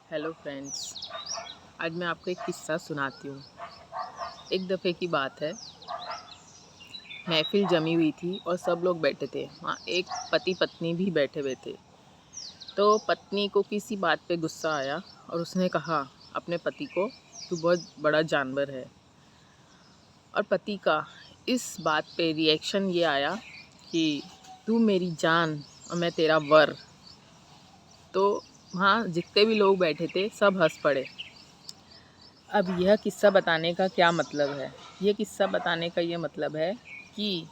Hello friends, आज मैं आपको एक किस्सा सुनाती हूँ। एक दफ़े की बात है, महफ़िल जमी हुई थी और सब लोग बैठे थे। वहाँ एक पति पत्नी भी बैठे हुए थे। तो पत्नी को किसी बात पे गुस्सा आया और उसने कहा अपने पति को, तू बहुत बड़ा जानवर है। और पति का इस बात पे रिएक्शन ये आया कि तू मेरी जान और मैं तेरा वर। तो वहाँ जितने भी लोग बैठे थे सब हंस पड़े। अब यह किस्सा बताने का क्या मतलब है? यह किस्सा बताने का ये मतलब है कि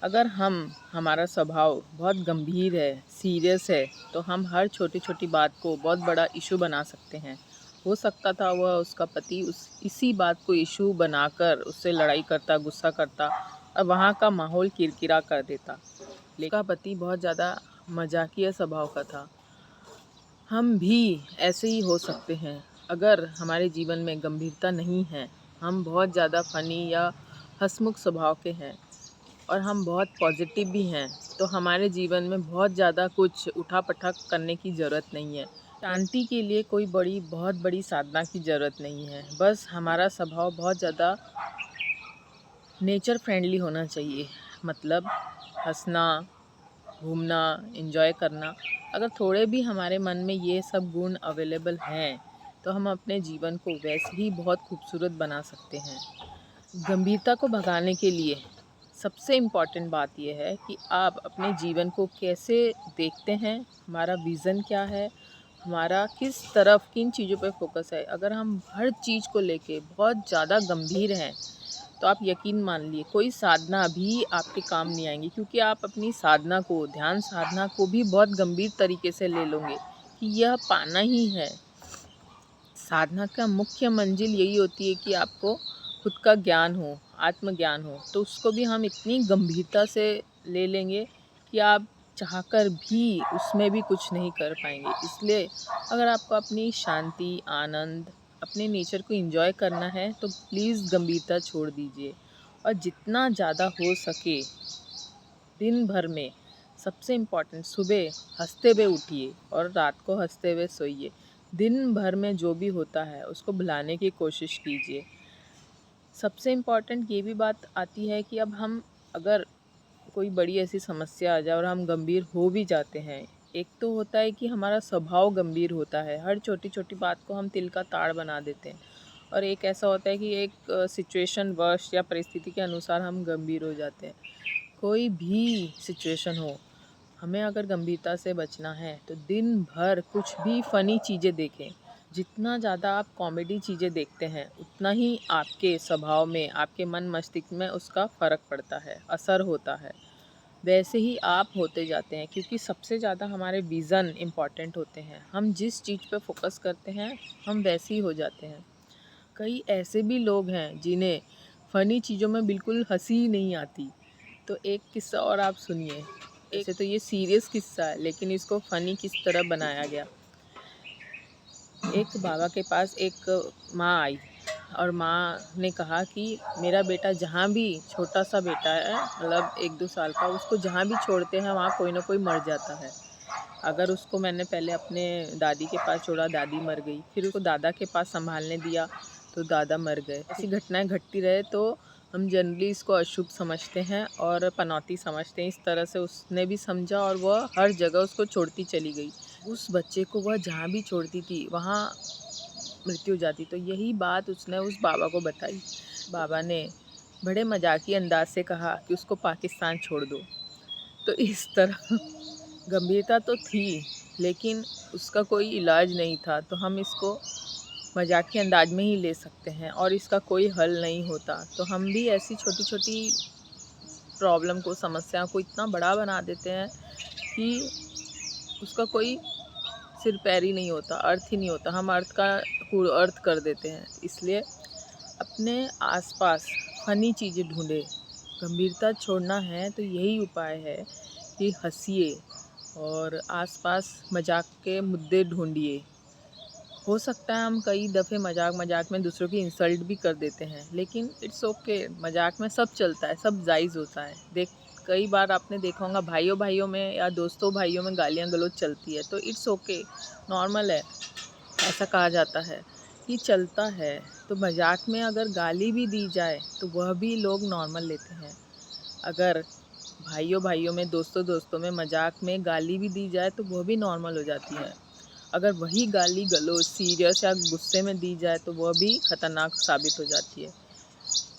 अगर हमारा स्वभाव बहुत गंभीर है, सीरियस है, तो हम हर छोटी छोटी बात को बहुत बड़ा इशू बना सकते हैं। हो सकता था वह उसका पति इसी बात को इशू बनाकर उससे लड़ाई करता, गुस्सा करता और वहाँ का माहौल किरकिरा कर देता। लेकिन उसका पति बहुत ज़्यादा मजाकिया स्वभाव का था। हम भी ऐसे ही हो सकते हैं अगर हमारे जीवन में गंभीरता नहीं है, हम बहुत ज़्यादा फ़नी या हंसमुख स्वभाव के हैं और हम बहुत पॉजिटिव भी हैं, तो हमारे जीवन में बहुत ज़्यादा कुछ उठा-पटक करने की ज़रूरत नहीं है। शांति के लिए कोई बहुत बड़ी साधना की ज़रूरत नहीं है। बस हमारा स्वभाव बहुत ज़्यादा नेचर फ्रेंडली होना चाहिए। मतलब हँसना, घूमना, एंजॉय करना। अगर थोड़े भी हमारे मन में ये सब गुण अवेलेबल हैं, तो हम अपने जीवन को वैसे ही बहुत खूबसूरत बना सकते हैं। गंभीरता को भगाने के लिए सबसे इम्पॉर्टेंट बात यह है कि आप अपने जीवन को कैसे देखते हैं, हमारा विज़न क्या है, हमारा किस तरफ किन चीज़ों पे फोकस है। अगर हम हर चीज़ को लेके बहुत ज़्यादा गंभीर हैं, तो आप यकीन मान लिए कोई साधना भी आपके काम नहीं आएंगी, क्योंकि आप अपनी साधना को, ध्यान साधना को भी बहुत गंभीर तरीके से ले लोगे कि यह पाना ही है। साधना का मुख्य मंजिल यही होती है कि आपको खुद का ज्ञान हो, आत्मज्ञान हो, तो उसको भी हम इतनी गंभीरता से ले लेंगे कि आप चाहकर भी उसमें भी कुछ नहीं कर पाएंगे। इसलिए अगर आपको अपनी शांति, आनंद, अपने नेचर को एंजॉय करना है, तो प्लीज़ गंभीरता छोड़ दीजिए और जितना ज़्यादा हो सके दिन भर में सबसे इम्पॉर्टेंट, सुबह हंसते हुए उठिए और रात को हंसते हुए सोइए। दिन भर में जो भी होता है उसको भुलाने की कोशिश कीजिए। सबसे इम्पॉर्टेंट ये भी बात आती है कि अब हम अगर कोई बड़ी ऐसी समस्या आ जाए और हम गंभीर हो भी जाते हैं, एक तो होता है कि हमारा स्वभाव गंभीर होता है, हर छोटी छोटी बात को हम तिल का ताड़ बना देते हैं। और एक ऐसा होता है कि एक सिचुएशन वश या परिस्थिति के अनुसार हम गंभीर हो जाते हैं। कोई भी सिचुएशन हो, हमें अगर गंभीरता से बचना है तो दिन भर कुछ भी फ़नी चीज़ें देखें। जितना ज़्यादा आप कॉमेडी चीज़ें देखते हैं, उतना ही आपके स्वभाव में, आपके मन मस्तिष्क में उसका फ़र्क पड़ता है, असर होता है। वैसे ही आप होते जाते हैं, क्योंकि सबसे ज़्यादा हमारे विज़न इम्पॉर्टेंट होते हैं। हम जिस चीज़ पे फोकस करते हैं, हम वैसे ही हो जाते हैं। कई ऐसे भी लोग हैं जिन्हें फ़नी चीज़ों में बिल्कुल हँसी ही नहीं आती। तो एक किस्सा और आप सुनिए। ऐसे तो ये सीरियस किस्सा है, लेकिन इसको फ़नी किस तरह बनाया गया। एक बाबा के पास एक माँ आई और माँ ने कहा कि मेरा बेटा जहाँ भी, छोटा सा बेटा है, मतलब 1-2 साल का, उसको जहाँ भी छोड़ते हैं वहाँ कोई ना कोई मर जाता है। अगर उसको मैंने पहले अपने दादी के पास छोड़ा, दादी मर गई, फिर उसको दादा के पास संभालने दिया तो दादा मर गए। ऐसी घटनाएं घटती रहे तो हम जनरली इसको अशुभ समझते हैं और पनौती समझते हैं। इस तरह से उसने भी समझा और वह हर जगह उसको छोड़ती चली गई। उस बच्चे को वह जहाँ भी छोड़ती थी वहाँ मृत्यु हो जाती। तो यही बात उसने उस बाबा को बताई। बाबा ने बड़े मजाकी अंदाज से कहा कि उसको पाकिस्तान छोड़ दो। तो इस तरह गंभीरता तो थी, लेकिन उसका कोई इलाज नहीं था। तो हम इसको मजाकी अंदाज में ही ले सकते हैं और इसका कोई हल नहीं होता। तो हम भी ऐसी छोटी छोटी प्रॉब्लम को, समस्या को इतना बड़ा बना देते हैं कि उसका कोई सिर पैर ही नहीं होता, अर्थ ही नहीं होता। हम अर्थ का अर्थ कर देते हैं। इसलिए अपने आसपास फ़नी चीज़ें ढूंढें। गंभीरता छोड़ना है तो यही उपाय है कि हंसिए और आसपास मजाक के मुद्दे ढूंढिए। हो सकता है हम कई दफ़े मजाक में दूसरों की इंसल्ट भी कर देते हैं, लेकिन इट्स ओके। मजाक में सब चलता है, सब जायज़ होता है। कई बार आपने देखा होगा भाइयों भाइयों में या दोस्तों भाइयों में गालियाँ गलौज चलती है, तो इट्स ओके, नॉर्मल है। ऐसा कहा जाता है कि चलता है, तो मजाक में अगर गाली भी दी जाए तो वह भी लोग नॉर्मल लेते हैं। अगर भाइयों भाइयों में, दोस्तों दोस्तों में मजाक में गाली भी दी जाए तो वह भी नॉर्मल हो जाती है। अगर वही गाली गलौज सीरियस या गुस्से में दी जाए तो वह भी खतरनाक साबित हो जाती है।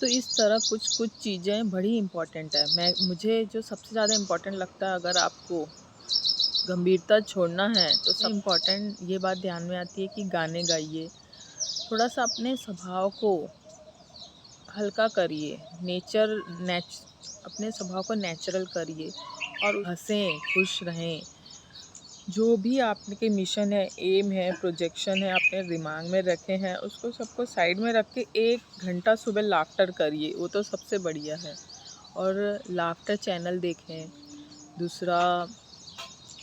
तो इस तरह कुछ कुछ चीज़ें बड़ी इम्पॉर्टेंट है। मुझे जो सबसे ज़्यादा इम्पॉर्टेंट लगता है, अगर आपको गंभीरता छोड़ना है तो सब इम्पॉर्टेंट ये बात ध्यान में आती है कि गाने गाइए, थोड़ा सा अपने स्वभाव को हल्का करिए, अपने स्वभाव को नेचुरल करिए और हंसें, खुश रहें। जो भी आपके मिशन है, एम है, प्रोजेक्शन है, अपने दिमाग में रखे हैं, उसको सबको साइड में रख के 1 घंटा सुबह लाफ्टर करिए, वो तो सबसे बढ़िया है। और लाफ्टर चैनल देखें। दूसरा,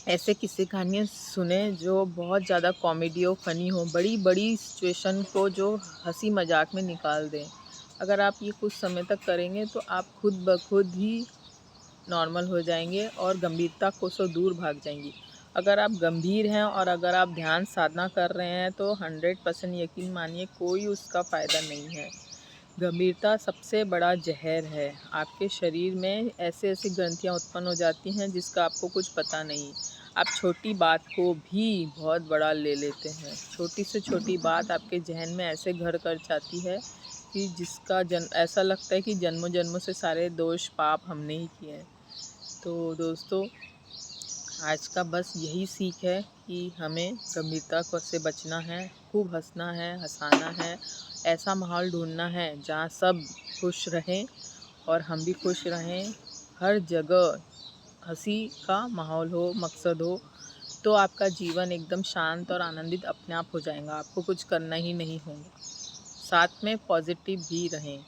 ऐसे किस्से कहानियाँ सुने जो बहुत ज़्यादा कॉमेडी हो, फ़नी हो, बड़ी बड़ी सिचुएशन को जो हंसी मजाक में निकाल दें। अगर आप ये कुछ समय तक करेंगे तो आप खुद ब खुद ही नॉर्मल हो जाएंगे और गंभीरता को सो दूर भाग जाएंगी। अगर आप गंभीर हैं और अगर आप ध्यान साधना कर रहे हैं तो 100% यकीन मानिए कोई उसका फ़ायदा नहीं है। गंभीरता सबसे बड़ा जहर है। आपके शरीर में ऐसे ऐसी ग्रंथियां उत्पन्न हो जाती हैं जिसका आपको कुछ पता नहीं। आप छोटी बात को भी बहुत बड़ा ले लेते हैं। छोटी से छोटी बात आपके जहन में ऐसे घर कर जाती है कि जिसका ऐसा लगता है कि जन्मों जन्मों से सारे दोष पाप हमने ही किए हैं। तो दोस्तों, आज का बस यही सीख है कि हमें गंभीरता से बचना है, खूब हंसना है, हंसाना है, ऐसा माहौल ढूंढना है जहाँ सब खुश रहें और हम भी खुश रहें। हर जगह हंसी का माहौल हो, मकसद हो, तो आपका जीवन एकदम शांत और आनंदित अपने आप हो जाएगा। आपको कुछ करना ही नहीं होगा। साथ में पॉजिटिव भी रहें।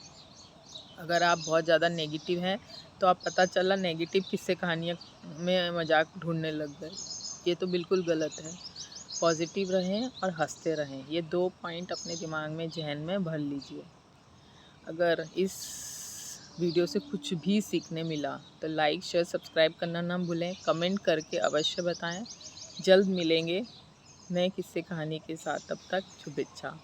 अगर आप बहुत ज़्यादा नेगेटिव हैं तो आप पता चला नेगेटिव किस्से कहानियाँ में मजाक ढूंढने लग गए, ये तो बिल्कुल गलत है। पॉजिटिव रहें और हंसते रहें, ये 2 पॉइंट अपने दिमाग में, जहन में भर लीजिए। अगर इस वीडियो से कुछ भी सीखने मिला तो लाइक, शेयर, सब्सक्राइब करना ना भूलें। कमेंट करके अवश्य बताएं। जल्द मिलेंगे नए किस्से कहानी के साथ, तब तक शुभेच्छा।